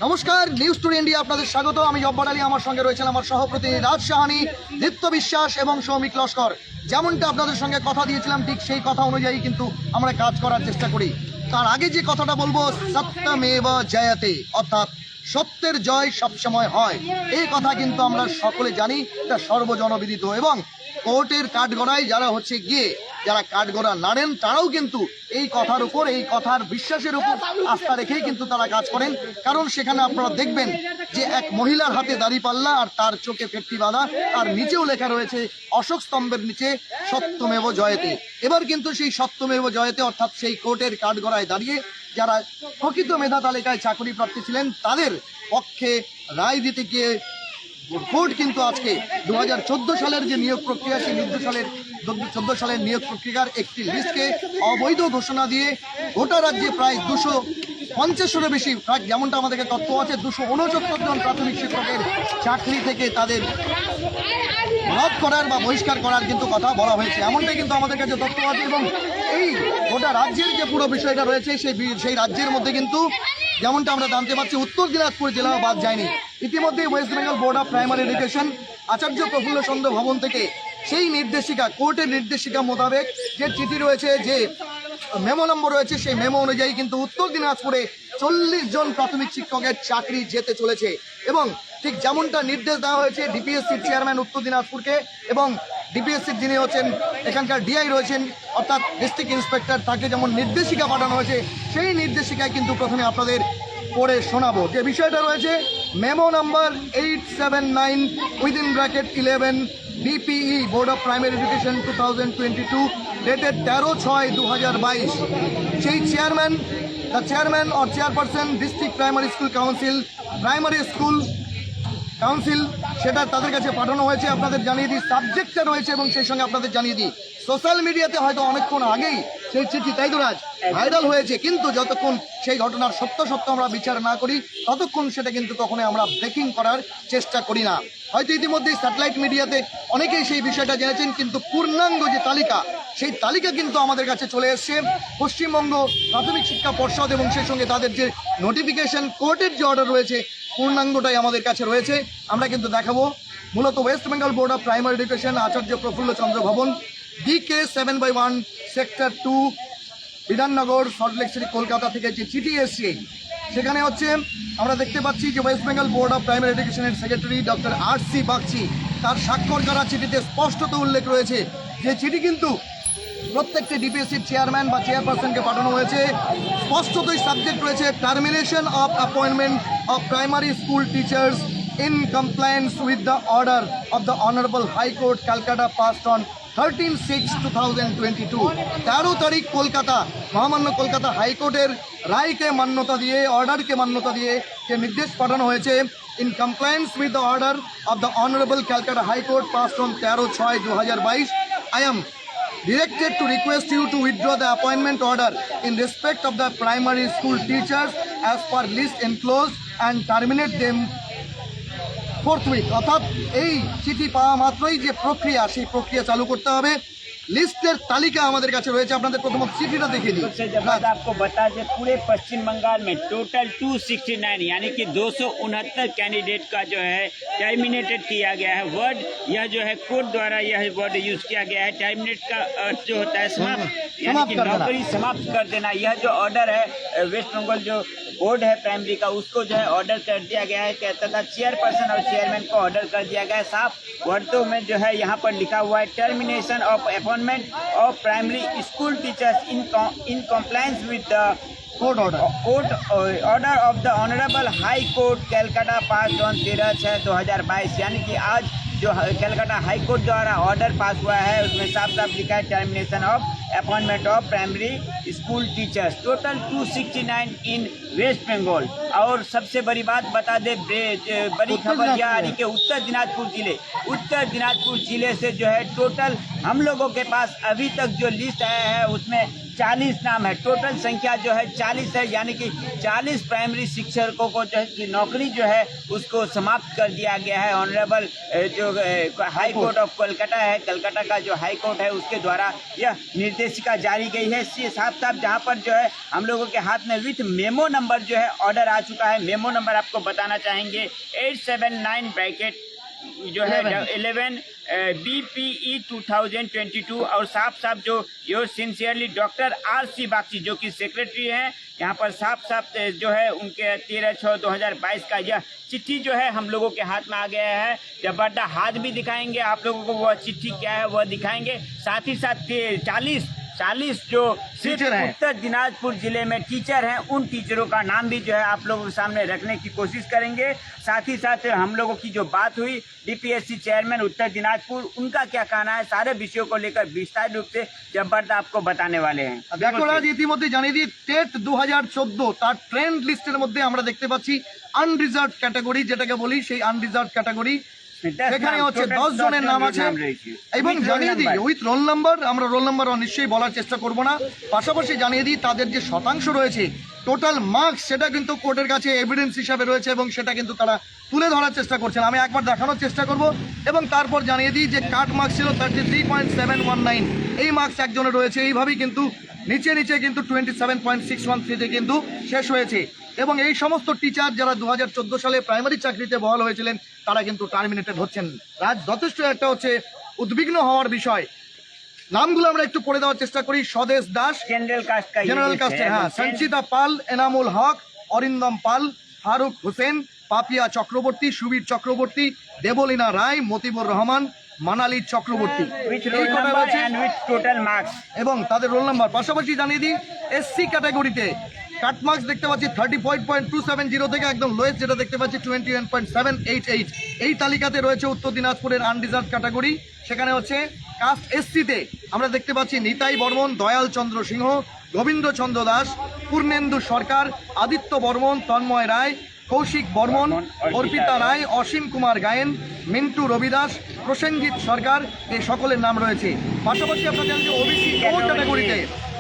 নমস্কার, news today India আপনাদের স্বাগত। আমি জব্বার আলী, আমার সঙ্গে রয়েছেন আমার সহপ্রতিনিধি রাজ সাহানি, দীপ্ত বিশ্বাস এবং সৌমিক লস্কর। যেমনটা আপনাদের সঙ্গে কথা দিয়েছিলাম ঠিক সেই কথা অনুযায়ী কিন্তু আমরা কাজ করার চেষ্টা করি। তার আগে যে কথাটা বলবো, সত্যমেব জয়তে, অর্থাৎ সত্যের জয় সবসময় হয়, এই কথা কিন্তু আমরা সকলে জানি, এটা সর্বজনবিদিত। এবং কোর্টের কাঠগড়ায় যারা কাঠগড়া নাড়েন তারাও কিন্তু এই কথার উপর, এই কথার বিশ্বাসের উপর আস্থা রেখেই কিন্তু তারা কাজ করেন। কারণ সেখানে আপনারা দেখবেন যে এক মহিলার হাতে দাঁড়িপাল্লা আর তার চোখে ফেটকি বাঁধা, আর নিচেও লেখা রয়েছে অশোক স্তম্ভের নিচে সত্যমেব জয়তে। এবার কিন্তু সেই সত্যমেব জয়তে, অর্থাৎ সেই কোর্টের কাঠগড়ায় দাঁড়িয়ে যারা প্রকৃত মেধা তালিকায় চাকরি প্রার্থী ছিলেন তাদের পক্ষে রায় দিতে গিয়ে কোর্ট কিন্তু আজকে 2014 সালের যে নিয়োগ প্রক্রিয়া, সেই 2014 সালের নিয়োগ প্রক্রিয়ার একটি লিস্টকে অবৈধ ঘোষণা দিয়ে গোটা রাজ্যে প্রায় 250-এরও বেশি, যেমনটা আমাদেরকে তথ্য আছে, 269 জন প্রাথমিক শিক্ষকের চাকরি থেকে তাদের রদ করার বা বহিষ্কার করার কিন্তু কথা বলা হয়েছে, এমনটাই কিন্তু আমাদের কাছে তথ্য আছে। এবং এই গোটা রাজ্যের যে পুরো বিষয়টা রয়েছে, সেই রাজ্যের মধ্যে কিন্তু যেমনটা আমরা জানতে পারছি, উত্তর দিনাজপুর জেলাও বাদ যায়নি। ইতিমধ্যে west Bengal board of primary education Acharya Prafulla Chandra Bhavan থেকে সেই নির্দেশিকা, কোর্টের নির্দেশিকা মোতাবেক যে চিঠি রয়েছে, যে মেমো নম্বর রয়েছে, সেই মেমো অনুযায়ী কিন্তু উত্তর দিনাজপুরে 40 জন প্রাথমিক শিক্ষকের চাকরি যেতে চলেছে। এবং ঠিক যেমনটা নির্দেশ দেওয়া হয়েছে ডিপিএসসির চেয়ারম্যান উত্তর দিনাজপুরকে, এবং ডিপিএসসির যিনি হচ্ছেন এখানকার ডিআই রয়েছেন, অর্থাৎ ডিস্ট্রিক্ট ইন্সপেক্টর, তাকে যেমন নির্দেশিকা পাঠানো হয়েছে, সেই নির্দেশিকায় কিন্তু প্রথমে আপনাদের পড়ে শোনাবো। যে বিষয়টা রয়েছে, memo number 879 BPE board of primary education 2022 dated 13/6/2022। সেই chairman, the chairman or chairperson district primary school council, সেটা তাদের কাছে পাঠানো হয়েছে। আপনাদের জানিয়ে দিই সাবজেক্টটা রয়েছে, এবং সেই সঙ্গে আপনাদের জানিয়ে দিই সোশ্যাল মিডিয়াতে হয়তো অনেকক্ষণ আগেই সেই চিঠি, তাই তো রাজ, ভাইরাল হয়েছে, কিন্তু যতক্ষণ সেই ঘটনার সত্য আমরা বিচার না করি ততক্ষণ সেটা কিন্তু কখনোই আমরা ব্রেকিং করার চেষ্টা করি না। হয়তো ইতিমধ্যেই স্যাটেলাইট মিডিয়াতে অনেকেই সেই বিষয়টা জেনেছেন, কিন্তু পূর্ণাঙ্গ যে তালিকা, সেই তালিকা কিন্তু আমাদের কাছে চলে এসছে পশ্চিমবঙ্গ প্রাথমিক শিক্ষা পর্ষদ, এবং সেই সঙ্গে তাদের যে নোটিফিকেশন, কোর্টের যে অর্ডার রয়েছে, পূর্ণাঙ্গটাই আমাদের কাছে রয়েছে। আমরা কিন্তু দেখাবো। মূলত west Bengal board of primary education Acharya Prafulla Chandra Bhavan, DK 7/1 sector 2 Bidhannagar, salt lake city, Kolkata থেকে যে চিঠি এসছে, সেখানে হচ্ছে আমরা দেখতে পাচ্ছি যে West Bengal board of primary এডুকেশনের সেক্রেটারি ডক্টর RC বাগচি, তার স্বাক্ষর করা চিঠিতে স্পষ্টত উল্লেখ রয়েছে যে চিঠি কিন্তু প্রত্যেকটি ডিপিএসসির চেয়ারম্যান বা চেয়ারপারসনকে পাঠানো হয়েছে। স্পষ্টতই সাবজেক্ট রয়েছে termination of appointment of primary school teachers in compliance with the order of the Honorable High Court Calcutta passed on 13/6/2022। 13 তারিখ কলকাতা, মহামান্য কলকাতা হাইকোর্টের রায়কে মান্যতা দিয়ে, অর্ডারকে মান্যতা দিয়ে যে নির্দেশ পাঠানো হয়েছে, in compliance with the order of the Honorable Calcutta High Court passed on 13/6/2022, I am directed to request you to withdraw the appointment order in respect of the primary school teachers as per list enclosed and terminate them forthwith। অর্থাৎ এই চিঠি পাওয়া মাত্রই যে প্রক্রিয়া, সেই প্রক্রিয়া চালু করতে হবে। লিস্টের তালিকা আমাদের কাছে রয়েছে, আপনাদের প্রথমত চিঠিটা দেখে নিই। सबसे जब आपको बता दें, पूरे पश्चिम बंगाल में टोटल 269 यानी कि 269 कैंडिडेट का जो है टर्मिनेटेड किया गया है। वर्ड यह जो है कोर्ट द्वारा यह वर्ड यूज किया गया है। टर्मिनेट का अर्थ जो होता है समाप्त, यानी कि नौकरी समाप्त कर देना। यह जो ऑर्डर है वेस्ट बंगाल जो बोर्ड है प्राइमरी का, उसको जो है ऑर्डर कर दिया गया है, तथा चेयरपर्सन और चेयरमैन को ऑर्डर कर दिया गया है। साफ वर्डों में जो है यहाँ पर लिखा हुआ है termination of appointment of primary school teachers in compliance with the court order of the Honorable High Court Calcutta passed on 13/6/2022। यानी कि आज जो कलकत्ता हाई कोर्ट द्वारा ऑर्डर पास हुआ है, उसमें साफ साफ लिखा है termination of appointment of primary school teachers. Total 269 in West Bengal. और सबसे बड़ी बात बता दे, बड़ी खबर यह आ रही कि उत्तर दिनाजपुर जिले से जो है टोटल हम लोगों के पास अभी तक जो लिस्ट आया है उसमें 40 नाम है। टोटल संख्या जो है 40 है, यानी कि 40 प्राइमरी शिक्षकों को जो है की नौकरी जो है उसको समाप्त कर दिया गया है। ऑनरेबल जो हाई कोर्ट ऑफ कोलकाता है, कलकत्ता का जो हाई कोर्ट है, उसके द्वारा यह निर्देश निर्देशिका जारी गई है। साफ साफ जहां पर जो है हम लोगों के हाथ में विथ मेमो नंबर जो है ऑर्डर आ चुका है। मेमो नंबर आपको बताना चाहेंगे 879 ब्रैकेट जो है 11 BPE 2022 और साफ साफ जो your sincerely doctor RC Bagchi जो कि सेक्रेटरी हैं, यहाँ पर साफ साफ जो है उनके 13/6/2022 का यह चिट्ठी जो है हम लोगों के हाथ में आ गया है। जबरदस्त हाथ भी दिखाएंगे आप लोगों को, वह चिट्ठी क्या है वह दिखाएंगे। साथ ही साथ 40 जो सिर्फ उत्तर दिनाजपुर जिले में टीचर हैं, उन टीचरों का नाम भी जो है आप लोगों के सामने रखने की कोशिश करेंगे। साथ ही साथ हम लोगों की जो बात हुई DPSC चेयरमैन उत्तर दिनाजपुर, उनका क्या कहना है, सारे विषयों को लेकर विस्तार रूप से जबरदस्त आपको बताने वाले हैं। দেখো রাজ, ইতিমধ্যে জানিয়ে দিই টেট 2014 তার ট্রেন্ড লিস্টের মধ্যে আমরা দেখতে পাচ্ছি আনরিজার্ভ ক্যাটাগরি, যেটাকে বলি সেই আনরিজার্ভ ক্যাটাগরি, সেখানে হচ্ছে 10 জনের নাম আছে এবং জানিয়ে দিই উইথ রোল নাম্বার। আমরা রোল নাম্বার নিশ্চয়ই বলার চেষ্টা করব না, পাশাপাশি জানিয়ে দিই তাদের যে শতাংশ রয়েছে টোটাল মার্কস, সেটা কিন্তু কোর্টের কাছে এভিডেন্স হিসাবে রয়েছে এবং সেটা কিন্তু তারা তুলে ধরার চেষ্টা করছেন। আমি একবার দেখানোর চেষ্টা করব এবং তারপর জানিয়ে দিই যে কাট মার্কস ছিল 33.719, এই মার্কস একজনের রয়েছে। এইভাবেই কিন্তু নিচে নিচে কিন্তু 27.613 কিন্তু শেষ হয়েছে এবং এই সমস্ত টিচার যারা 2014 সালে প্রাইমারি চাকরিতে বহাল হয়েছিলেন তারা কিন্তু টার্মিনেটেড হচ্ছেন। রাজ, যথেষ্ট একটা হচ্ছে উদ্বিগ্ন হওয়ার বিষয়। নামগুলো আমরা একটু পড়ে দেওয়ার চেষ্টা করি। স্বদেশ দাস জেনারেল কাস্টের, হ্যাঁ, সঞ্চিতা পাল, এনামুল হক, অরিন্দম পাল, ফারুক হোসেন, পাপিয়া চক্রবর্তী, সুবীর চক্রবর্তী, দেবলীনা রায়, মতিবুর রহমান, মানালি চক্রবর্তী, এই কটা রয়েছে এবং তাদের রোল নাম্বার। পাশাপাশি জানিয়ে দিই SC ক্যাটাগরিতে কাট মার্কস দেখতে পাচ্ছি 35.270 থেকে একদম লোয়েস্ট যেটা দেখতে পাচ্ছি 21.788। এই তালিকাতে রয়েছে উত্তর দিনাজপুরের আনরিজার্ভ ক্যাটাগরি, সেখানে হচ্ছে কাস্ট SC-তে আমরা দেখতে পাচ্ছি নিতাই বর্মন, দয়াল চন্দ্র সিংহ, গোবিন্দ চন্দ্র দাস, পূর্ণেন্দু সরকার, আদিত্য বর্মন, তন্ময় রায়, কৌশিক বর্মন, অর্পিতা রায়, অসীম কুমার গায়েন, মিন্টু রবিদাস, প্রসেনজিৎ সরকার, এই সকলের নাম রয়েছে। পাশাপাশি আপনারা জানেন যে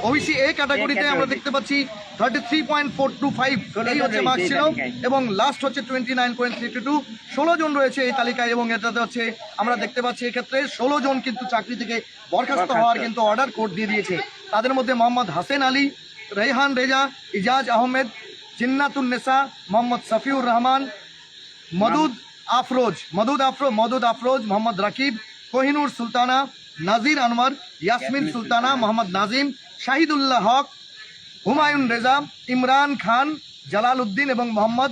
OBC A ক্যাটাগরিতে আমরা দেখতে পাচ্ছি 33.425 এই হচ্ছে মার্কস ছিল এবং লাস্ট হচ্ছে 29.32। 16 জন রয়েছে এই তালিকায় এবং এটাতে হচ্ছে আমরা দেখতে পাচ্ছি এক্ষেত্রে 16 জন কিন্তু চাকরি থেকে বরখাস্ত হওয়ার কিন্তু অর্ডার কোর্ট দিয়ে দিয়েছে। তাদের মধ্যে মোহাম্মদ হাসেন আলী, রেহান রেজা, ইজাজ আহমেদ, জিন্নাতুন্নেসা, মোহাম্মদ সফিউর রহমান, মদুদ আফরোজ, মোহাম্মদ রাকিব, কোহিনুর সুলতানা, নাজির আনোয়ার, ইয়াসমিন সুলতানা, মোহাম্মদ নাজিম, শাহিদুল্লাহ হক, হুমায়ুন রেজা, ইমরান খান, জালাল উদ্দিন এবং মোহাম্মদ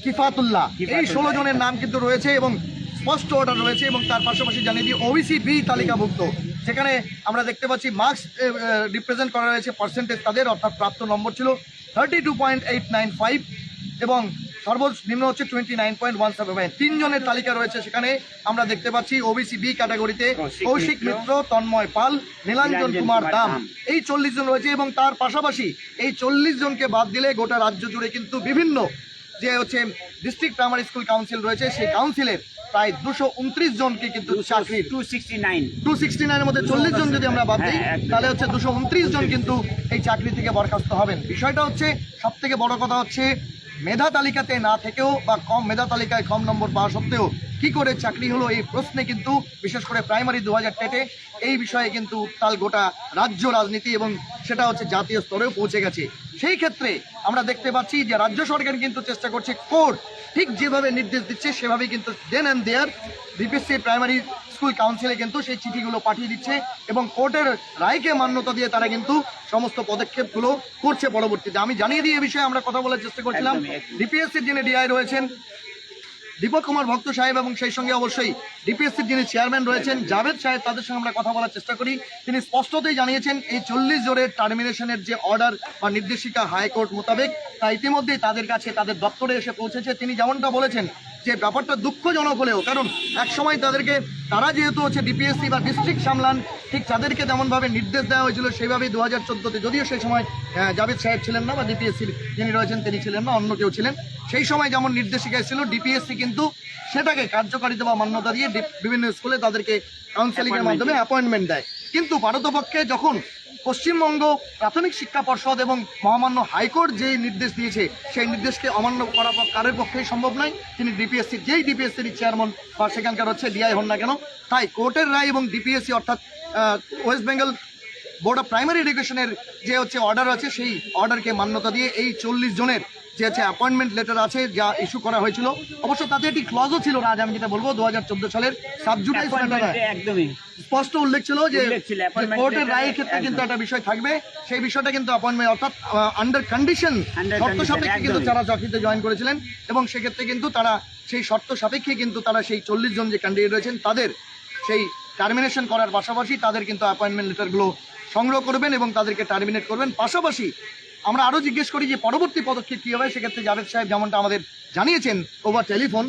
কিফাতুল্লাহ, এই 16 জনের নাম কিন্তু রয়েছে এবং স্পষ্ট অর্ডার রয়েছে। এবং তার পাশাপাশি জানিয়ে দিই OBC B তালিকাভুক্ত, সেখানে আমরা দেখতে পাচ্ছি মার্কস রিপ্রেজেন্ট করা রয়েছে পার্সেন্টেজ তাদের, অর্থাৎ প্রাপ্ত নম্বর ছিল 32.895 এবং সর্বনিম্ন হচ্ছে 29.175। 3 জনের তালিকা রয়েছে সেখানে আমরা দেখতে পাচ্ছি OBC B ক্যাটাগরিতে কৌশিক মিত্র, তন্ময় পাল, নীলাঞ্জন কুমার দাম, এই 40 জন রয়েছে এবং তার পাশাপাশি এই 40 জনকে বাদ দিলে গোটা রাজ্য জুড়ে কিন্তু বিভিন্ন যে হচ্ছে ডিস্ট্রিক্ট প্রাইমারি স্কুল কাউন্সিল রয়েছে, সেই কাউন্সিলের প্রায় 229 জনকে কিন্তু চাকরির 269 মধ্যে 40 জন যদি আমরা বাদ দিই তাহলে হচ্ছে 229 জন কিন্তু এই চাকরি থেকে বরখাস্ত হবেন। বিষয়টা হচ্ছে সব থেকে বড় কথা হচ্ছে মেধা তালিকাতে না থেকেও বা কম মেধা তালিকায় কম নম্বর পাওয়া সত্ত্বেও কি করে চাকরি হলো, এই প্রশ্নে কিন্তু বিশেষ করে প্রাইমারি 2000 টেটে এই বিষয়ে কিন্তু তাল গোটা রাজ্য রাজনীতি এবং সেটা হচ্ছে জাতীয় স্তরেও পৌঁছে গেছে। সেই ক্ষেত্রে আমরা দেখতে পাচ্ছি যে রাজ্য সরকার কিন্তু চেষ্টা করছে কোর্ট ঠিক যেভাবে নির্দেশ দিচ্ছে সেভাবেই কিন্তু then and there DPSC primary school কাউন্সিলে কিন্তু সেই চিঠিগুলো পাঠিয়ে দিচ্ছে এবং কোর্টের রায়কে মান্যতা দিয়ে তারা কিন্তু সমস্ত পদক্ষেপগুলো করছে পরবর্তীতে। আমি জানিয়ে দিই এই বিষয়ে আমরা কথা বলার চেষ্টা করছিলাম DPSCর যিনি DI রয়েছেন দীপক কুমার ভক্ত সাহেব এবং সেই সঙ্গে অবশ্যই DPSCর যিনি চেয়ারম্যান রয়েছেন জাভেদ সাহেব, তাদের সঙ্গে আমরা কথা বলার চেষ্টা করি। তিনি স্পষ্টতই জানিয়েছেন এই 40 জনের টার্মিনেশনের যে অর্ডার বা নির্দেশিকা হাইকোর্ট মোতাবেক তা ইতিমধ্যেই তাদের কাছে তাদের দপ্তরে এসে পৌঁছেছে। তিনি যেমনটা বলেছেন যে ব্যাপারটা দুঃখজনক হলেও, কারণ একসময় তাদেরকে তারা যেহেতু হচ্ছে DPSC বা ডিস্ট্রিক্ট সামলান, ঠিক তাদেরকে তেমনভাবে নির্দেশ দেওয়া হয়েছিল সেইভাবেই 2014-তে, যদিও সেই সময় জাভেদ সাহেব ছিলেন না বা DPSCর যিনি রয়েছেন তিনি ছিলেন না, অন্য কেউ ছিলেন, সেই সময় যেমন নির্দেশিকা ছিল DPSC কিন্তু সেটাকে কার্যকারিতা বা মান্যতা দিয়ে বিভিন্ন স্কুলে তাদেরকে কাউন্সেলিংয়ের মাধ্যমে অ্যাপয়েন্টমেন্ট দেয়। কিন্তু পারতপক্ষে যখন পশ্চিমবঙ্গ প্রাথমিক শিক্ষা পর্ষদ এবং মহামান্য হাইকোর্ট যে নির্দেশ দিয়েছে সেই নির্দেশকে অমান্য করা কারোর পক্ষেই সম্ভব নয়। তিনি যেই ডিপিএসসির চেয়ারম্যান বা সেখানকার হচ্ছে DI হন না কেন, তাই কোর্টের রায় এবং DPSC অর্থাৎ West Bengal board of primary এডুকেশনের যে হচ্ছে অর্ডার আছে সেই অর্ডারকে মান্যতা দিয়ে এই 40 জনের যে হচ্ছে অ্যাপয়েন্টমেন্ট লেটার আছে যা ইস্যু করা হয়েছিল, অবশ্য তাতে একটি ক্লজও ছিল রাজ, আমি যেটা বলবো 2014 সালের সাবজুডিস ম্যাটারে একদমই স্পষ্ট উল্লেখ ছিল যে appointment কোর্টের letter রায়ের ক্ষেত্রে কিন্তু একদম। একটা বিষয় থাকবে, সেই বিষয়টা কিন্তু অ্যাপয়েন্টমেন্ট অর্থাৎ আন্ডার কন্ডিশন শর্ত condition, সাপেক্ষে কিন্তু একদমই। তারা চাকরিতে জয়েন করেছিলেন এবং সেক্ষেত্রে কিন্তু তারা সেই শর্ত সাপেক্ষে কিন্তু তারা সেই 40 জন যে ক্যান্ডিডেট রয়েছেন তাদের সেই টার্মিনেশন করার পাশাপাশি তাদের কিন্তু অ্যাপয়েন্টমেন্ট লেটারগুলো সংগ্রহ করবেন এবং তাদেরকে টার্মিনেট করবেন। পাশাপাশি আমরা আরও জিজ্ঞেস করি যে পরবর্তী পদক্ষেপ কী হবে, সেক্ষেত্রে জাভেদ সাহেব যেমনটা আমাদের জানিয়েছেন ওভার টেলিফোন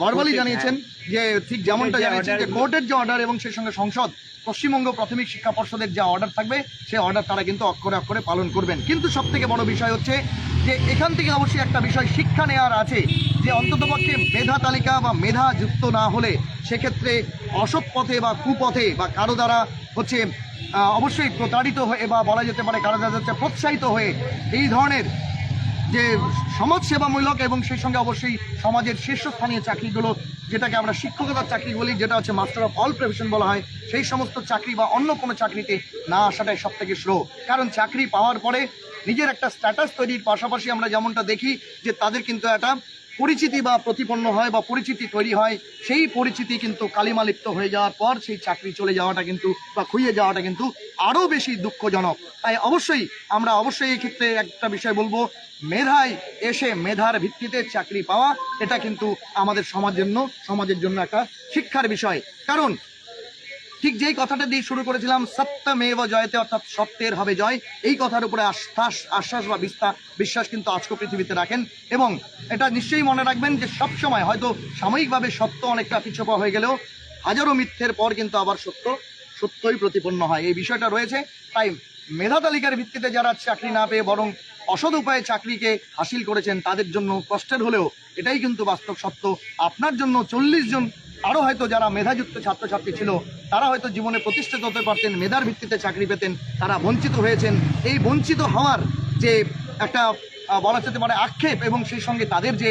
ভার্বালি জানিয়েছেন যে ঠিক যেমনটা জানিয়েছেন যে কোর্টের যে অর্ডার এবং সেই সঙ্গে সংসদ পশ্চিমবঙ্গ প্রাথমিক শিক্ষা পর্ষদের যে অর্ডার থাকবে সেই অর্ডার তারা কিন্তু অক্ষরে অক্ষরে পালন করবেন। কিন্তু সব থেকে বড় বিষয় হচ্ছে যে এখান থেকে অবশ্যই একটা বিষয় শিক্ষা নেওয়ার আছে যে অন্ততপক্ষে মেধা তালিকা বা মেধা যুক্ত না হলে সেক্ষেত্রে অসৎ পথে বা কুপথে বা কারো দ্বারা হচ্ছে অবশ্যই প্রতারিত হয়ে বা বলা যেতে পারে কারো দ্বারা হচ্ছে প্রোৎসাহিত হয়ে এই ধরনের যে সমাজসেবামূলক এবং সেই সঙ্গে অবশ্যই সমাজের শীর্ষস্থানীয় চাকরিগুলো যেটাকে আমরা শিক্ষকতার চাকরি বলি, যেটা হচ্ছে মাস্টার অফ অল প্রফেশন বলা হয়, সেই সমস্ত চাকরি বা অন্য কোনো চাকরিতে না আসাটাই সব থেকে স্লো। কারণ চাকরি পাওয়ার পরে নিজের একটা স্ট্যাটাস তৈরির পাশাপাশি আমরা যেমনটা দেখি যে তাদের কিন্তু একটা পরিচিতি বা প্রতিপন্ন হয় বা পরিচিতি তৈরি হয়, সেই পরিচিতি কিন্তু কালিমালিপ্ত হয়ে যাওয়ার পর সেই চাকরি চলে যাওয়াটা কিন্তু বা খুইয়ে যাওয়াটা কিন্তু আরও বেশি দুঃখজনক। তাই অবশ্যই আমরা এই ক্ষেত্রে একটা বিষয় বলবো, মেধায় এসে মেধার ভিত্তিতে চাকরি পাওয়া এটা কিন্তু আমাদের সমাজের জন্য একটা শিক্ষার বিষয়। কারণ ঠিক যেই কথাটা দিয়ে শুরু করেছিলাম সত্যমেব জয়তে, অর্থাৎ সত্যের হবে জয়, এই কথার উপরে আশ্বাস বা বিশ্বাস কিন্তু আজকে পৃথিবীতে রাখেন এবং এটা নিশ্চয়ই মনে রাখবেন যে সবসময় হয়তো সাময়িকভাবে সত্য অনেকটা পিছপা হয়ে গেলেও হাজারো মিথ্যের পর কিন্তু আবার সত্যই প্রতিপন্ন হয়, এই বিষয়টা রয়েছে। তাই মেধা তালিকার ভিত্তিতে যারা চাকরি না পেয়ে বরং অসৎ উপায়ে চাকরিকে হাসিল করেছেন তাদের জন্য কষ্টের হলেও এটাই কিন্তু বাস্তব সত্য। আপনার জন্য 40 জন আরও হয়তো যারা মেধাযুক্ত ছাত্রছাত্রী ছিল তারা হয়তো জীবনে প্রতিষ্ঠিত হতে পারতেন, মেধার ভিত্তিতে চাকরি পেতেন, তারা বঞ্চিত হয়েছেন। এই বঞ্চিত হওয়ার যে একটা বলা যেতে পারে আক্ষেপ এবং সেই সঙ্গে তাদের যে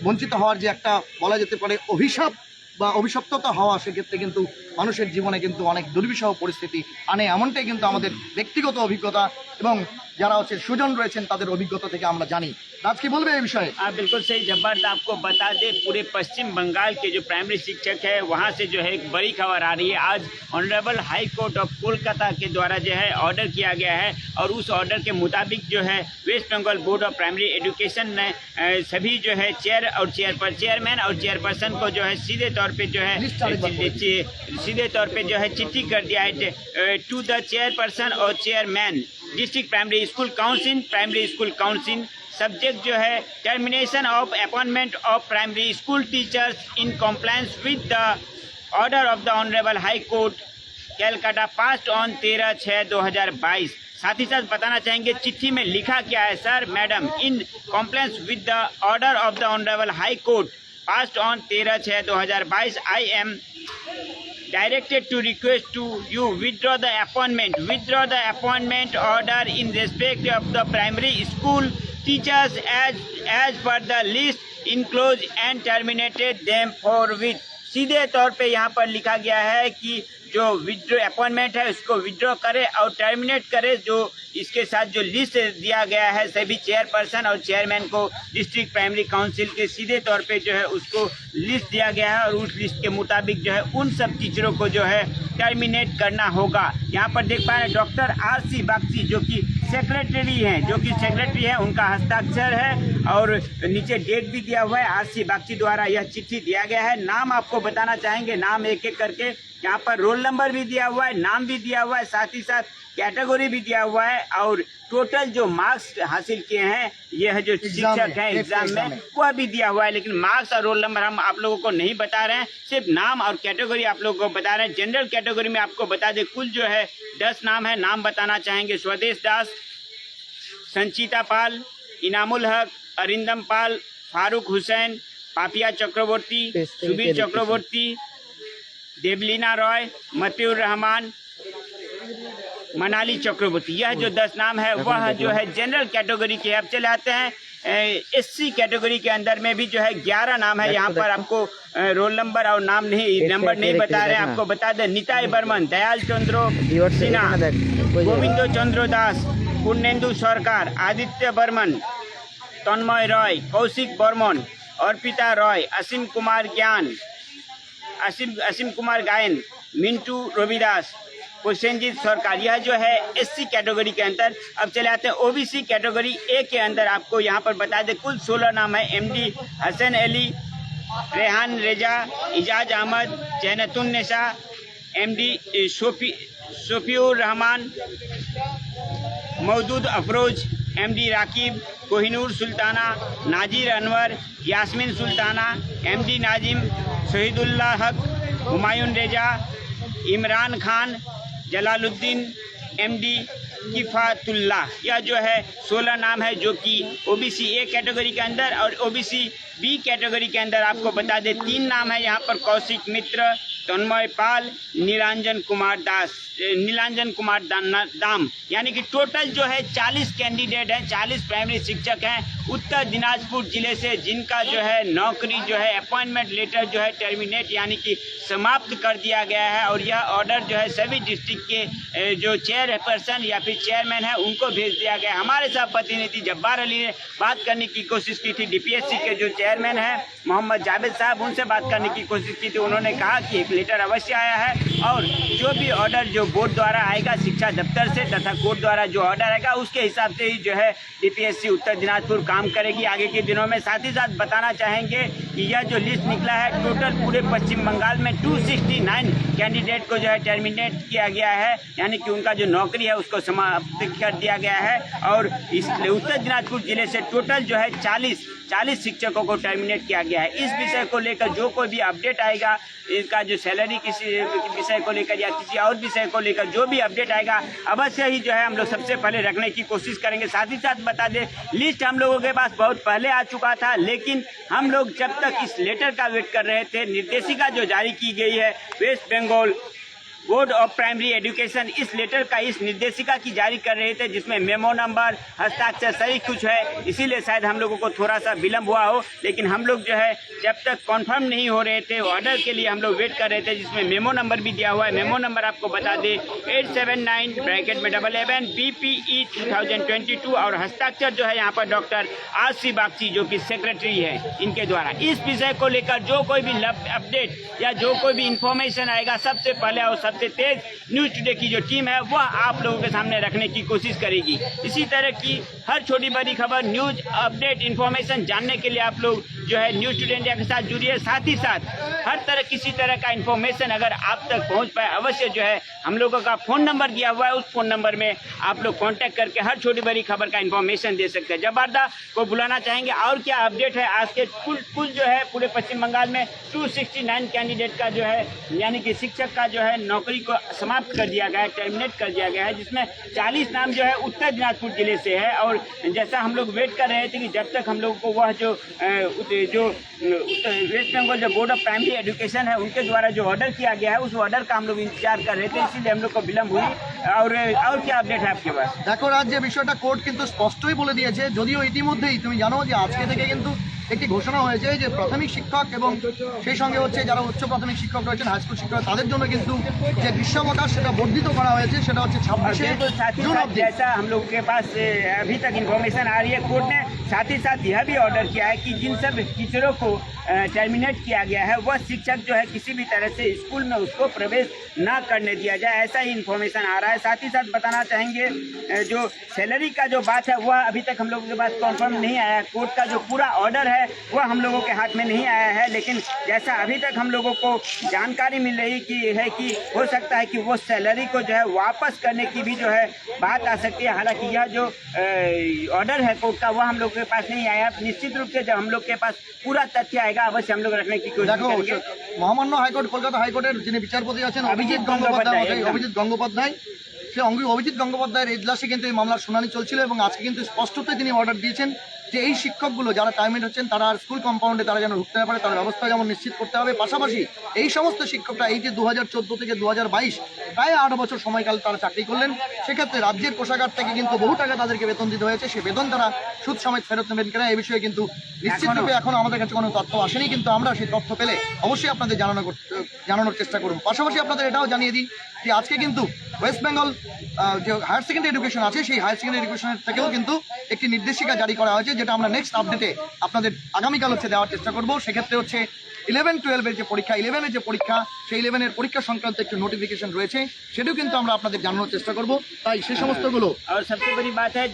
বঞ্চিত হওয়ার যে একটা বলা যেতে পারে অভিশাপ বা অভিশপ্ততা হওয়া, সেক্ষেত্রে কিন্তু মানুষের জীবনে কিন্তু অনেক দুর্বিষহ পরিস্থিতি আনে, এমনটাই কিন্তু আমাদের ব্যক্তিগত অভিজ্ঞতা এবং যারা হচ্ছে সুজন রয়েছেন তাদের অভিজ্ঞতা থেকে আমরা জানি। রাজ কি বলবে এই বিষয়ে? हाँ बिल्कुल सही जब्बार, आपको बता दें पूरे पश्चिम बंगाल के जो प्राइमरी शिक्षक है वहाँ से जो है एक बड़ी खबर आ रही है। आज honourable high court of Kolkata के द्वारा जो है ऑर्डर किया गया है और उस ऑर्डर के मुताबिक जो है West Bengal board of primary education ने सभी जो है चेयरमैन और चेयरपर्सन को जो है सीधे तौर पे जो है चिट्ठी कर दिया है टू द चेयरपर्सन और chairman district primary school council subject जो है termination of appointment of primary school teachers in compliance with the order of the honourable high court Calcutta passed on 13/6/2022। साथ ही साथ बताना चाहेंगे चिट्ठी में लिखा क्या है sir madam, in compliance with the order of the honourable high court passed on 13/6/2022 I am directed to request to you withdraw the appointment order in respect of the primary school teachers as per the list enclosed and terminated them forthwith। सीधे तौर पे यहाँ पर लिखा गया है कि जो विड्रॉ अपॉइंटमेंट है उसको विड्रॉ करे और टर्मिनेट करे। जो इसके साथ जो लिस्ट दिया गया है सभी चेयरपर्सन और चेयरमैन को डिस्ट्रिक्ट प्राइमरी काउंसिल के सीधे तौर पे जो है उसको लिस्ट दिया गया है और उस लिस्ट के मुताबिक जो है उन सब टीचरों को जो है टर्मिनेट करना होगा। यहाँ पर देख पा रहे हैं डॉक्टर RC बागची जो कि सेक्रेटरी हैं उनका हस्ताक्षर है और नीचे डेट भी दिया हुआ है। RC बागची द्वारा यह चिट्ठी दिया गया है। नाम आपको बताना चाहेंगे, नाम एक एक करके यहाँ पर रोल नंबर भी दिया हुआ है, नाम भी दिया हुआ है, साथ ही साथ कैटेगरी भी दिया हुआ है और टोटल जो मार्क्स हासिल किए हैं यह जो शिक्षक हैं एग्जाम में वह भी दिया हुआ है। लेकिन मार्क्स और रोल नंबर हम आप लोगों को नहीं बता रहे हैं, सिर्फ नाम और कैटेगरी आप लोगों को बता रहे हैं। जनरल कैटेगरी में आपको बता दें कुल जो है 10 नाम है। नाम बताना चाहेंगे स्वदेश दास, संचिता पाल, इनामुल हक, अरिंदम पाल, फारूक हुसैन, पापिया चक्रवर्ती, सुबीर चक्रवर्ती, देवलीना रॉय, मतिउर रहमान, मनाली चक्रवर्ती। यह जो 10 नाम है वह जो है जनरल कैटेगरी के। अब चले आते हैं SC कैटेगरी के अंदर में भी जो है 11 नाम है। यहाँ पर आपको रोल नंबर और नंबर नहीं बता रहे हैं, आपको बता दें निताई बर्मन, दयाल चंद्रो सिन्हा, गोविंदो चंद्र दास, पूर्णेंदु सरकार, आदित्य बर्मन, तन्मय रॉय, कौशिक बर्मन, अर्पिता रॉय, असीम कुमार गायन, मिंटू रविदास, प्रसेनजीत सरकार। यह जो है एससी कैटेगरी के अंदर। अब चले आते हैं ओबीसी कैटेगरी ए के अंदर। आपको यहाँ पर बता दें कुल 16 नाम है। MD Hasan Ali, Rehan Reza, Ijaz Ahmed, Zainatunnisa, MD Shafiur Rahman, Maudood Afroz, MD Rakib, Kohinoor Sultana, Nazir Anwar, Yasmin Sultana, MD Nazim, Shahidullah Haque, Humayun Reza, Imran Khan, Jalaluddin, MD Kifayatullah. यह जो है 16 नाम है जो कि ओबीसी ए कैटेगरी के अंदर। और ओबीसी बी कैटेगरी के अंदर आपको बता दें 3 नाम है यहाँ पर। कौशिक मित्र, तन्मय पाल, नीलांजन कुमार दाम। यानी कि टोटल जो है 40 कैंडिडेट हैं, 40 प्राइमरी शिक्षक हैं उत्तर दिनाजपुर जिले से, जिनका जो है नौकरी जो है अपॉइंटमेंट लेटर जो है टर्मिनेट यानी कि समाप्त कर दिया गया है। और यह ऑर्डर जो है सभी डिस्ट्रिक्ट के जो चेयरपर्सन या फिर चेयरमैन है उनको भेज दिया गया। हमारे साथ प्रतिनिधि जब्बार अली ने बात करने की कोशिश की थी। डीपीएससी के जो चेयरमैन है मोहम्मद जावेद साहब, उनसे बात करने की कोशिश की थी। उन्होंने कहा कि एक लेटर अवश्य आया है और जो भी ऑर्डर जो बोर्ड द्वारा आएगा शिक्षा दफ्तर से तथा कोर्ट द्वारा जो ऑर्डर आएगा उसके हिसाब से ही जो है डीपीएससी उत्तर दिनाजपुर काम करेगी आगे के दिनों में। साथ ही साथ बताना चाहेंगे कि यह जो लिस्ट निकला है टोटल पूरे पश्चिम बंगाल में 269 कैंडिडेट को जो है टर्मिनेट किया गया है, यानी कि उनका जो नौकरी है उसको समाप्त कर दिया गया है। और इस उत्तर दिनाजपुर जिले से टोटल जो है 40 शिक्षकों को टर्मिनेट किया गया है। इस विषय को लेकर जो कोई भी अपडेट आएगा, इनका जो सैलरी किसी विषय को लेकर या किसी और विषय को लेकर जो भी अपडेट आएगा अवश्य ही जो है हम लोग सबसे पहले रखने की कोशिश करेंगे। साथ ही साथ बता दें लिस्ट हम लोगों के पास बहुत पहले आ चुका था, लेकिन हम लोग जब तक इस लेटर का वेट कर रहे थे, निर्देशिका जो जारी की गई है West Bengal board of primary education इस लेटर का इस निर्देशिका की जारी कर रहे थे, जिसमें मेमो नंबर हस्ताक्षर सही कुछ है, इसीलिए शायद हम लोगों को थोड़ा सा विलम्ब हुआ हो। लेकिन हम लोग जो है जब तक कंफर्म नहीं हो रहे थे ऑर्डर के लिए हम लोग वेट कर रहे थे, जिसमें मेमो नंबर भी दिया हुआ है। मेमो नंबर आपको बता दें 879/11 BPE 2022 और हस्ताक्षर जो है यहाँ पर डॉक्टर आशी बागची जो कि सेक्रेटरी है इनके द्वारा। इस विषय को लेकर जो कोई भी अपडेट या जो कोई भी इंफॉर्मेशन आएगा सबसे पहले और सबसे तेज न्यूज टुडे की जो टीम है वह आप लोगों के सामने रखने की कोशिश करेगी। इसी तरह की हर छोटी बड़ी खबर, न्यूज अपडेट, इंफॉर्मेशन जानने के लिए आप लोग जो है न्यूज टुडे इंडिया के साथ जुड़िए। साथ ही साथ हर तरह किसी तरह का इंफॉर्मेशन अगर आप तक पहुंच पाए अवश्य जो है हम लोगों का फ़ोन नंबर दिया हुआ है, उस फ़ोन नंबर में आप लोग कांटेक्ट करके हर छोटी बड़ी खबर का इंफॉर्मेशन दे सकते हैं। जब्बारदा को बुलाना चाहेंगे और क्या अपडेट है आज के कुल जो है पूरे पश्चिम बंगाल में 269 कैंडिडेट का जो है यानी कि शिक्षक का जो है नौकरी को समाप्त कर दिया गया है, टर्मिनेट कर दिया गया है, जिसमें 40 नाम जो है उत्तर दिनाजपुर जिले से है। और जैसा हम लोग वेट कर रहे थे कि जब तक हम लोग को वह जो वेस्ट बंगाल जो बोर्ड ऑफ प्राइमरी एजुकेशन है उनके द्वारा जो ऑर्डर किया गया है उस ऑर्डर का हम लोग इंतजार कर रहे थे, इसीलिए हम लोग को विलम्ब हुई। और क्या আপডেট है आपके पास? দেখো রাজ, যে বিষয়টা কোর্ট কিন্তু স্পষ্টই বলে দিয়েছে, যদিও ইতিমধ্যেই তুমি জানো যে আজকে থেকে কিন্তু একটি ঘোষণা হয়েছে যে প্রাথমিক শিক্ষক এবং সেই সঙ্গে হচ্ছে যারা উচ্চ প্রাথমিক শিক্ষক রয়েছেন, হাইস্কুল শিক্ষক, তাদের জন্য কিন্তু যে গ্রীষ্মাবকাশ সেটা বর্ধিত করা হয়েছে, সেটা হচ্ছে 26 জুন অবধি। जैसा हम लोग के पास अभी तक इन्फॉर्मेशन आ रही है, कोर्ट ने साथ ही साथ यह भी ऑर्डर किया है कि जिन सब टीचरों को टर्मिनेट किया गया है वह शिक्षक जो है किसी भी तरह से स्कूल में उसको प्रवेश ना करने दिया जाए, ऐसा ही इन्फॉर्मेशन आ रहा है। साथ ही साथ बताना चाहेंगे जो सैलरी का जो बात है वह अभी तक हम लोगों के पास कन्फर्म नहीं आया है। कोर्ट का जो पूरा ऑर्डर है वह हम लोगों के हाथ में नहीं आया है, लेकिन जैसा अभी तक हम लोगों को जानकारी मिल रही है कि हो सकता है कि वो सैलरी को जो है वापस करने की भी जो है बात आ सकती है। हालांकि यह जो ऑर्डर है कोर्ट का वह हम लोग के पास नहीं आया। निश्चित रूप से जब हम लोग के पास पूरा तथ्य आएगा अवश्य हम लोग रखने की कोशिश करेंगे। মহামান্য হাইকোর্ট, কলকাতা হাইকোর্টের যিনি বিচারপতি আছেন অভিজিৎ গঙ্গোপাধ্যায়, সেই অভিজিৎ গঙ্গোপাধ্যায়ের এজলাসে কিন্তু এই মামলার শুনানি চলছিল এবং আজকে কিন্তু স্পষ্টতই তিনি অর্ডার দিয়েছেন যে এই শিক্ষকগুলো যারা টাইমেট হচ্ছেন তারা আর স্কুল কম্পাউন্ডে তারা যেন ঢুকতে না পারে, তার ব্যবস্থা যেমন নিশ্চিত করতে হবে। পাশাপাশি এই সমস্ত শিক্ষকরা এই যে 2014 থেকে 2022 প্রায় 8 বছর সময়কাল তারা চাকরি করলেন, সেক্ষেত্রে রাজ্যের কোষাগার থেকে কিন্তু বহু টাকা তাদেরকে বেতন দিতে হয়েছে, সে বেতন তারা সুদ সমেত ফেরত নেবেন কিনা এই বিষয়ে কিন্তু নিশ্চিতরূপে এখনো আমাদের কাছে কোনো তথ্য আসেনি, কিন্তু আমরা সেই তথ্য পেলে অবশ্যই আপনাদের জানানোর চেষ্টা করব। পাশাপাশি আপনাদের এটাও জানিয়ে দিই যে আজকে কিন্তু ওয়েস্ট বেঙ্গল যে হায়ার সেকেন্ডারি এডুকেশন আছে সেই হায়ার সেকেন্ডারি এডুকেশনের থেকেও কিন্তু একটি নির্দেশিকা জারি করা হয়েছে, যেটা আমরা নেক্সট আপডেটে আপনাদের আগামীকাল হচ্ছে দেওয়ার চেষ্টা করব। সেক্ষেত্রে হচ্ছে 11-12 যে পরীক্ষা, 11-এর যে পরীক্ষা, সেই 11-এর পরীক্ষা সংক্রান্ত একটি নোটিফিকেশন রয়েছে, সেটাও কিন্তু আমরা আপনাদের জানানোর চেষ্টা করব। তাই সেই সমস্তগুলো और सबसे बड़ी बात है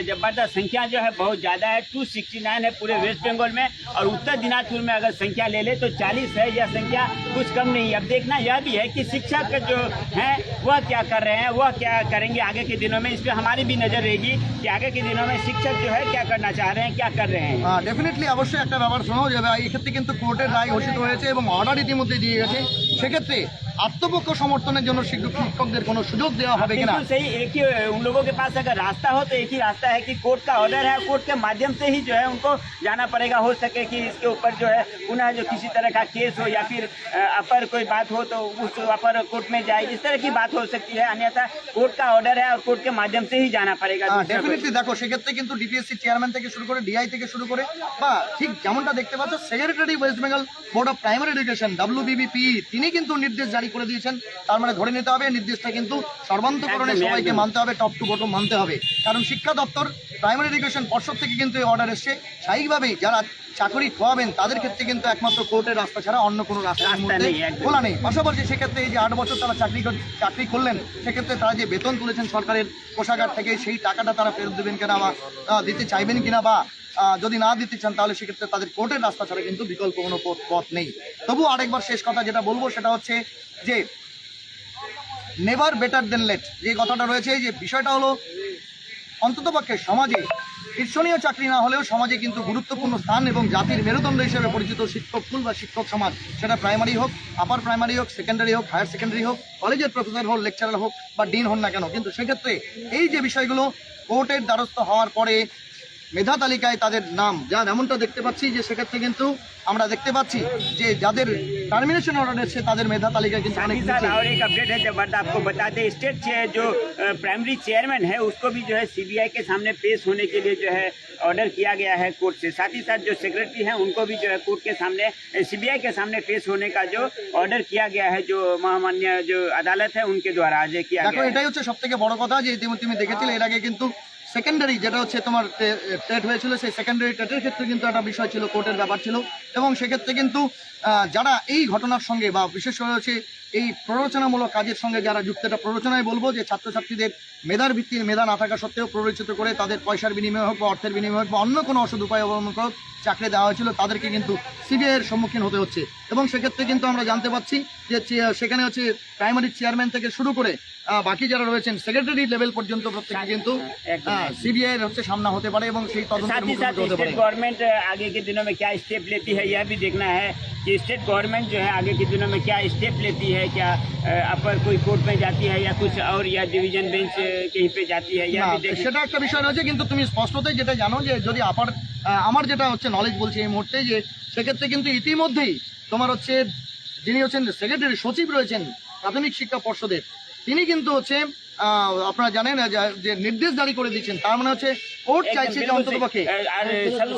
जबरदस्त संख्या जो है बहुत ज़्यादा है, 269 है पूरे वेस्ट बंगाल में, और उत्तर दिनाजपुर में अगर संख्या ले ले तो 40 है। यह संख्या कुछ कम नहीं है। अब देखना यह भी है कि शिक्षक जो हैं वह क्या कर रहे हैं, वह क्या करेंगे आगे के दिनों में। इस पर हमारी भी नज़र रहेगी कि आगे के दिनों में शिक्षक जो है क्या करना चाह रहे हैं, क्या कर रहे हैं। ডেফিনেটলি অবশ্যই একটা ব্যাপার শোনা যাবে, এই ক্ষেত্রে কিন্তু কোর্টের রায় ঘোষিত হয়েছে এবং অর্ডার ইতিমধ্যে দিয়ে গেছে। সেক্ষেত্রে আত্মপক্ষ সমর্থনের জন্য শিক্ষকদের কোনো সুযোগ দেওয়া হবে কিনা। बिल्कुल सही। एक ही उन लोगों के पास अगर रास्ता हो तो एक ही रास्ता है कि कोर्ट का ऑर्डर है, कोर्ट के माध्यम से ही जो है उनको जाना पड़ेगा। हो सके कि इसके ऊपर जो है पुनः जो किसी तरह का केस हो या फिर अपर कोई बात हो तो उस अपर कोर्ट में जाए, इस तरह की बात हो सकती है। अन्यथा कोर्ट का ऑर्डर है और कोर्ट के माध्यम से ही जाना पड़ेगा। ডেফিনেটলি দেখো, সেক্ষেত্রে কিন্তু ডিপিএসসি চেয়ারম্যান থেকে শুরু করে ডিআই থেকে শুরু করে বা ঠিক যেমনটা দেখতে পাচ্ছ secretary West Bengal board of primary education WBBP তিনি কিন্তু নির্দেশ জারি করে দিয়েছেন। তার মানে ধরে নিতে হবে নির্দেশটা কিন্তু সর্বান্তকরণে সবাইকে মানতে হবে, টপ টু বটম মানতে হবে। কারণ শিক্ষা দপ্তর প্রাইমারি এডুকেশন পর্ষদ থেকে কিন্তু এই অর্ডার এসছে। স্বাভাবিকভাবেই যারা চাকরি খোয়াবেন তাদের ক্ষেত্রে কিন্তু একমাত্র কোর্টের রাস্তা ছাড়া অন্য কোনো রাস্তা খোলা নেই। পাশাপাশি সেক্ষেত্রে এই যে 8 বছর তারা চাকরি করলেন, সেক্ষেত্রে তারা যে বেতন তুলেছেন সরকারের কোষাগার থেকে, সেই টাকাটা তারা ফেরত দেবেন কিনা বা দিতে চাইবেন কিনা, বা যদি না দিতে চান তাহলে সেক্ষেত্রে তাদের কোর্টের রাস্তা ছাড়া কিন্তু বিকল্প কোনো পথ নেই। তবু আরেকবার শেষ কথা যেটা বলবো সেটা হচ্ছে যে নেভার বেটার দেন লেট যে কথাটা রয়েছে, যে বিষয়টা হলো অন্ততপক্ষে সমাজে ঈর্ষণীয় চাকরি না হলেও সমাজে কিন্তু গুরুত্বপূর্ণ স্থান এবং জাতির মেরুদণ্ড হিসেবে পরিচিত শিক্ষক কুল বা শিক্ষক সমাজ, সেটা প্রাইমারি হোক, আপার প্রাইমারি হোক, সেকেন্ডারি হোক, হায়ার সেকেন্ডারি হোক, কলেজের প্রফেসর হোক, লেকচারার হোক বা ডিন হন না কেন, কিন্তু সেক্ষেত্রে এই যে বিষয়গুলো কোর্টের দ্বারস্থ হওয়ার পরে মেধা তালিকায় তাদের নাম যেমনটা দেখতে পাচ্ছি, যে সেক্ষেত্রে কিন্তু আমরা দেখতে পাচ্ছি যে যাদের টাर्मिनेशन ऑर्डर है ताদের मेधा तालिका কিন্তু অনেক सर। और एक अपडेट है जबरदस्त, आपको बता दें स्टेट जो प्राइमरी चेयरमैन है उसको भी जो है सीबीआई के सामने पेश होने के लिए जो है ऑर्डर किया गया है कोर्ट से। साथ ही साथ जो सेक्रेटरी हैं उनको भी जो है कोर्ट के सामने सीबीआई के सामने पेश होने का जो ऑर्डर किया गया है, जो महामान्य जो अदालत है उनके द्वारा आज किया गया है। এটাই হচ্ছে সবথেকে বড় কথা যে তুমি দেখেছিলে এর আগে কিন্তু সেকেন্ডারি যেটা হচ্ছে তোমার টেট হয়েছিল, সেই সেকেন্ডারি টেটের ক্ষেত্রে কিন্তু একটা বিষয় ছিল, কোর্টের ব্যাপার ছিল। এবং সেক্ষেত্রে কিন্তু যারা এই ঘটনার সঙ্গে বা বিশেষ করে হচ্ছে এই প্ররোচনামূলক কাজের সঙ্গে যারা যুক্ত, এটা প্ররোচনায় বলবো যে ছাত্রছাত্রীদের মেধার ভিত্তির মেধা না থাকা সত্ত্বেও প্ররোচিত করে তাদের পয়সার বিনিময় হোক বা অর্থের বিনিময় হোক বা অন্য কোনো অসৎ উপায় অবলম্বন করে চাকরি দেওয়া হয়েছিল, তাদেরকে কিন্তু সিবিআইয়ের সম্মুখীন হতে হচ্ছে। এবং সেক্ষেত্রে কিন্তু আমরা জানতে পাচ্ছি যে সেখানে হচ্ছে প্রাইমারি চেয়ারম্যান থেকে শুরু করে বাকি যারা রয়েছেন সেক্রেটারি লেভেল পর্যন্ত প্রত্যেকে কিন্তু सीबीआई হচ্ছে সামনা হতে পারে এবং সেই তদন্তের মুখোমুখি হতে পারে। गवर्नमेंट आगे के दिनों में क्या स्टेप लेती है यह भी देखना है कि स्टेट गवर्नमेंट जो है आगे के दिनों में क्या स्टेप लेती है, क्या अपर कोई कोर्ट में जाती है या कुछ और या डिवीजन बेंच कहीं पे जाती है, यह भी देखना। সেটা একটা বিষয় রয়েছে, কিন্তু তুমি স্পষ্টতই যেটা জানো যে যদি আপার আমার যেটা হচ্ছে নলেজ বলছি এই মুহূর্তে, যে সেক্ষেত্রে কিন্তু ইতিমধ্যেই তোমার হচ্ছে যিনি হচ্ছেন সেক্রেটারি সচিব রয়েছেন প্রাথমিক শিক্ষা পর্ষদের, তিনি কিন্তু হচ্ছে আপনারা জানেন যে নির্দেশ জারি করে দিচ্ছেন। তার মানে হচ্ছে কোর্ট চাইছে যে অন্ততপক্ষে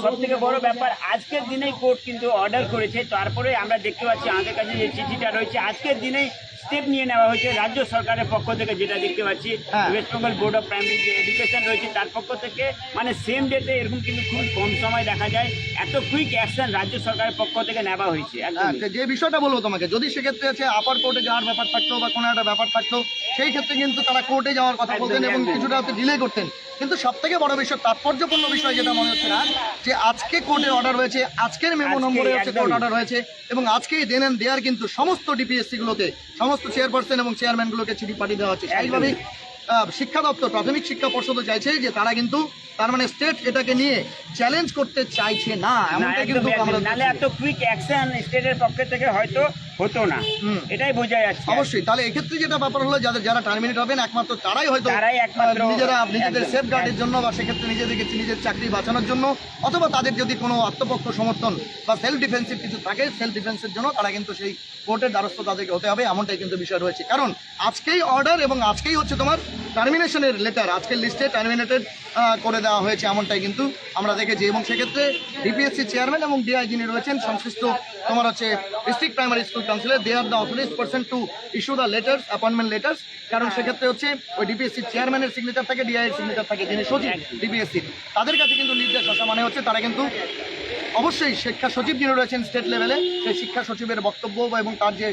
সবথেকে বড় ব্যাপার আজকের দিনেই কোর্ট কিন্তু অর্ডার করেছে। তারপরে আমরা দেখতে পাচ্ছি আমাদের কাছে যে চিঠিটা রয়েছে আজকের দিনেই স্টেপ নিয়ে নেওয়া হয়েছে রাজ্য সরকারের পক্ষ থেকে, যেটা দেখতে পাচ্ছি West Bengal board of primary যে এডুকেশন রয়েছে তার পক্ষ থেকে, মানে সেম ডেটে এরকম কিন্তু খুব কম সময় দেখা যায় এত কুইক অ্যাকশন রাজ্য সরকারের পক্ষ থেকে নেওয়া হয়েছে। যে বিষয়টা বলবো তোমাকে, যদি সেক্ষেত্রে হচ্ছে আপার কোর্টে যাওয়ার ব্যাপার থাকতো বা কোনো একটা ব্যাপার থাকতো, সেই ক্ষেত্রে কিন্তু তারা কোর্টে যাওয়ার কথা বলতেন এবং কিছুটা হচ্ছে ডিলে করতেন। কিন্তু সব থেকে বড় বিষয়, তাৎপর্যপূর্ণ বিষয় যেটা মনে হচ্ছে না, যে আজকে কোর্টের অর্ডার হয়েছে, আজকের মেমো নম্বরে হচ্ছে কোর্ট অর্ডার হয়েছে এবং আজকেই দেন এন্ড দেয়ার কিন্তু সমস্ত ডিপিএসসি গুলোতে সমস্ত চেয়ারপারসন এবং চেয়ারম্যানগুলোকে চিঠি পাঠিয়ে দেওয়া হচ্ছে। সেইভাবেই শিক্ষা দপ্তর প্রাথমিক শিক্ষা পর্ষদও চাইছে যে তারা কিন্তু তার মানে স্টেট এটাকে নিয়ে চ্যালেঞ্জ করতে চাইছে না, এমনটা কিন্তু নালে এত কুইক অ্যাকশন স্টেটের পক্ষ থেকে হয়তো হতো না, এটাই বোঝা যাচ্ছে। অবশ্যই তাহলে এক্ষেত্রে যেটা ব্যাপার হলো যারা টার্মিনেট হবেন একমাত্র তারাই হয়তো নিজেরা নিজেদের সেফ গার্ডের জন্য বা সেক্ষেত্রে নিজের চাকরি বাঁচানোর জন্য, অথবা তাদের যদি কোনো আত্মপক্ষ সমর্থন বা সেলফ ডিফেন্সিভ কিছু থাকে সেলফ ডিফেন্সের জন্য তারা কিন্তু সেই কোর্টের দ্বারস্থ তাদেরকে হতে হবে, এমনটাই কিন্তু বিষয় রয়েছে। কারণ আজকেই অর্ডার এবং আজকেই হচ্ছে তোমার টার্মিনেশনের লেটার আজকের লিস্টে টার্মিনেটেড করে দেওয়া হয়েছে, এমনটাই কিন্তু আমরা দেখেছি। এবং সেক্ষেত্রে ডিপিএসসি চেয়ারম্যান এবং ডিআই যিনি রয়েছেন সংশ্লিষ্ট তোমার হচ্ছে district primary school councillor, they are the authorise person to issue the letters, appointment letters. কারণ সেক্ষেত্রে হচ্ছে ওই ডিপিএসসি চেয়ারম্যানের সিগনেচার থাকে, ডিআই এর সিগনেচার থাকে, যিনি সচিব ডিপিএসসি, তাদের কাছে কিন্তু নির্দেশ আসা মানে হচ্ছে তারা কিন্তু অবশ্যই শিক্ষা সচিব যিনি রয়েছেন স্টেট লেভেলে, সেই শিক্ষা সচিবের বক্তব্য এবং তার যে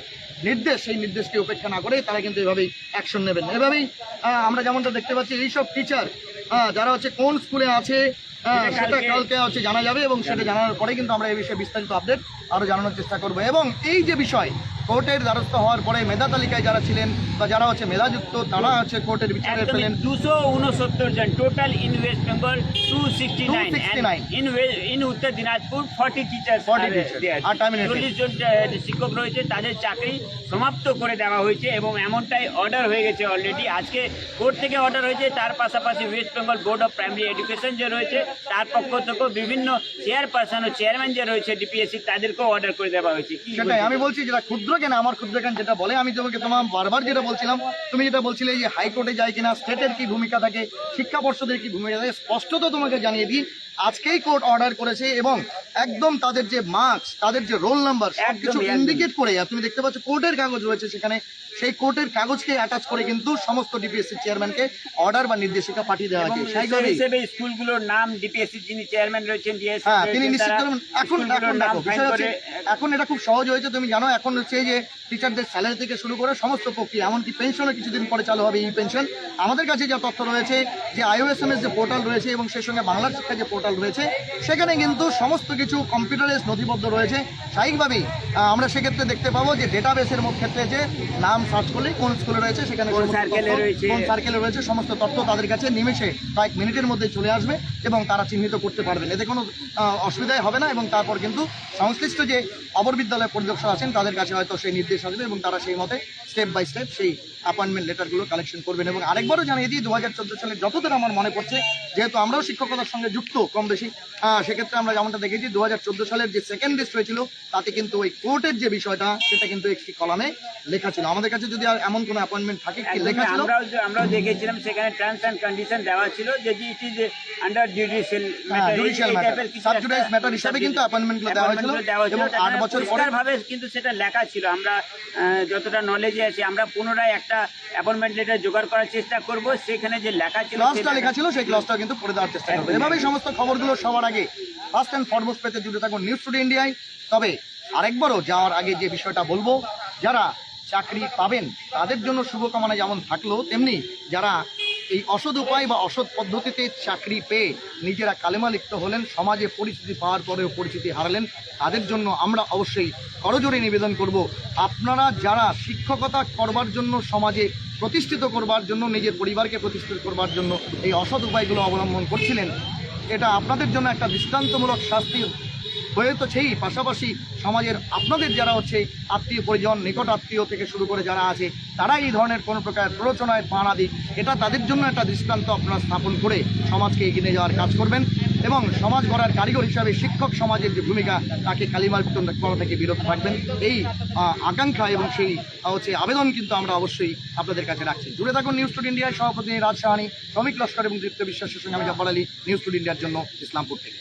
নির্দেশ, সেই নির্দেশকে উপেক্ষা না করে তারা কিন্তু এভাবেই অ্যাকশন নেবেন। এভাবেই আমরা যেমনটা দেখতে পাচ্ছি, এইসব টিচার যারা হচ্ছে কোন স্কুলে আছে সেটা কালকে হচ্ছে জানা যাবে, এবং সেটা জানার পরে কিন্তু আমরা এই বিষয়ে বিস্তারিত আপডেট আরও জানানোর চেষ্টা করবো। এবং এই যে বিষয়, কোর্টের দ্বারস্থ হওয়ার পরে মেধা তালিকায় যারা ছিলেন বা যারা হচ্ছে মেধাযুক্ত, তারা হচ্ছে কোর্টের বিচারে পেলেন 269 জন total in west Bengal 269 269 in Uttar Dinajpur 40 teachers 40 teachers আর terminated। 40 জন শিক্ষক রয়েছে, তাদের চাকরি সমাপ্ত করে দেওয়া হয়েছে এবং এমনটাই অর্ডার হয়ে গেছে অলরেডি। আজকে কোর্ট থেকে অর্ডার হয়েছে, তার পাশাপাশি West Bengal board of primary education যে রয়েছে তার পক্ষ থেকেও বিভিন্ন চেয়ারপারসন ও চেয়ারম্যান যে রয়েছে ডিপিএসসি, তাদেরকেও অর্ডার করে দেওয়া হয়েছে। কি সেটাই আমি বলছি, যেটা ক্ষুদ্র জ্ঞান আমার ক্ষুদ্র জ্ঞান যেটা বলে, আমি তোমাকে বারবার যেটা বলছিলাম, তুমি যেটা বলছিলে যে হাইকোর্টে যায় কিনা, স্টেটের কি ভূমিকা থাকে, শিক্ষা পর্ষদের কি ভূমিকা থাকে, স্পষ্টত তোমাকে জানিয়ে দিই আজকেই কোর্ট অর্ডার করেছে এবং একদম তাদের যে মার্কস, তাদের যে রোল নাম্বার সব কিছু ইন্ডিকেট করে, আর তুমি দেখতে পাচ্ছ কোর্টের কাগজ রয়েছে সেখানে, সেই কোর্টের কাগজকে অ্যাটাচ করে কিন্তু সমস্ত ডিপিএসসি চেয়ারম্যানকে অর্ডার বা নির্দেশিকা পাঠিয়ে দেওয়া হয়েছে। সেই হিসেবে স্কুলগুলোর নাম ডিপিএসসি যিনি চেয়ারম্যান রয়েছেন ডিএস, হ্যাঁ তিনি নিশ্চিত করবেন। এখন দেখো বিষয় হচ্ছে, এখন এটা খুব সহজ হয়েছে, তুমি জানো এখন হচ্ছে যে টিচারদের স্যালারি থেকে শুরু করে সমস্ত প্রক্রিয়া, এমনকি পেনশনও কিছুদিন পরে চালু হবে, এই পেনশন। আমাদের কাছে যা তথ্য রয়েছে, যে iOSMS যে পোর্টাল রয়েছে এবং সেই সঙ্গে বাংলার শিক্ষা যে পোর্টাল রয়েছে, সেখানে কিন্তু সমস্ত কিছু কম্পিউটারাইজ নথিবদ্ধ রয়েছে। স্বাভাবিকভাবেই আমরা সেক্ষেত্রে দেখতে পাবো যে ডেটাবেসের ক্ষেত্রে যে নাম সার্চ করলে কোন স্কুলে রয়েছে, সেখানে কোন সার্কেলে রয়েছে, সমস্ত তথ্য তাদের কাছে নিমেষে কয়েক মিনিটের মধ্যে চলে আসবে এবং তারা চিহ্নিত করতে পারবেন, এতে কোনো অসুবিধাই হবে না। এবং তারপর কিন্তু সংশ্লিষ্ট যে অপর বিদ্যালয় পরিদর্শক আছেন তাদের কাছে হয়তো সেই নির্দেশ আসবে এবং তারা সেই মতে স্টেপ বাই স্টেপ সেই অ্যাপয়েন্টমেন্ট লেটারগুলো কালেকশন করবেন। এবং আরেকবারও জানিয়ে দিই, 2014 সালে যতদূর আমার মনে পড়ছে, যেহেতু আমরাও শিক্ষকতার সঙ্গে যুক্ত কম বেশি, সেক্ষেত্রে আমরা যেমনটা দেখেছি 2014 সালের যে সেকেন্ড লিস্ট হয়েছিল, তাতে কিন্তু ওই কোর্টের যে বিষয়টা, সেটা কিন্তু একটি কলামে লেখা ছিল। আমাদের কাছে যদি আর এমন কোনো অ্যাপয়েন্টমেন্ট থাকে, কি লেখা ছিল আমরাও দেখেছিলাম, সেখানে টার্মস এন্ড কন্ডিশন দেওয়া ছিল যে it is under judicial matter, sub judice matter হিসেবে কিন্তু অ্যাপয়েন্টমেন্টগুলো দেওয়া হয়েছিল এবং 8 বছর পরে ভাবে কিন্তু সেটা লেখা ছিল। আমরা যতটা নলেজে আছি, আমরা পুনরায় একটা অ্যাপয়েন্টমেন্ট লেটার জোগাড় করার চেষ্টা করব, সেখানে যে লেখা ছিল, ক্লজটা লেখা ছিল, সেই ক্লজটা কিন্তু পড়ে দেওয়ার চেষ্টা করবো। এভাবেই সমস্ত খবরগুলো সবার আগে ফার্স্ট অ্যান্ড ফরমোস্ট পেতে জুড়ে থাকুন নিউজ টুডে ইন্ডিয়ায়। তবে আরেকবারও যাওয়ার আগে যে বিষয়টা বলবো, যারা চাকরি পাবেন তাদের জন্য শুভকামনা যেমন থাকলো, তেমনি যারা এই অসৎ উপায় বা অসৎ পদ্ধতিতে চাকরি পেয়ে নিজেরা কালেমা লিপ্ত হলেন, সমাজে পরিচিতি পাওয়ার পরেও পরিচিতি হারালেন, তাদের জন্য আমরা অবশ্যই করজোড়ে নিবেদন করব, আপনারা যারা শিক্ষকতা করবার জন্য, সমাজে প্রতিষ্ঠিত করবার জন্য, নিজের পরিবারকে প্রতিষ্ঠিত করবার জন্য এই অসৎ উপায়গুলো অবলম্বন করছিলেন, এটা আপনাদের জন্য একটা দৃষ্টান্তমূলক শাস্তি হয়ে তো সেই পাশাপাশি সমাজের আপনাদের যারা হচ্ছে আত্মীয় পরিজন, নিকট আত্মীয় থেকে শুরু করে যারা আছে, তারা এই ধরনের কোনো প্রকার প্ররোচনায় পা না দিক, এটা তাদের জন্য একটা দৃষ্টান্ত আপনারা স্থাপন করে সমাজকে এগিয়ে নিয়ে যাওয়ার কাজ করবেন এবং সমাজ গড়ার কারিগর হিসাবে শিক্ষক সমাজের যে ভূমিকা, তাকে কালিমার করা থেকে বিরত থাকবেন, এই আকাঙ্ক্ষা এবং সেই হচ্ছে আবেদন কিন্তু আমরা অবশ্যই আপনাদের কাছে রাখছি। জুড়ে থাকুন নিউজ টুডে ইন্ডিয়ার সভাপতি রাজ সাহানি, শ্রমিক লস্কর এবং দীপ্ত বিশ্বাসের সঙ্গে আমি জব্বার আলী, নিউজ টুডে ইন্ডিয়ার জন্য ইসলামপুর থেকে।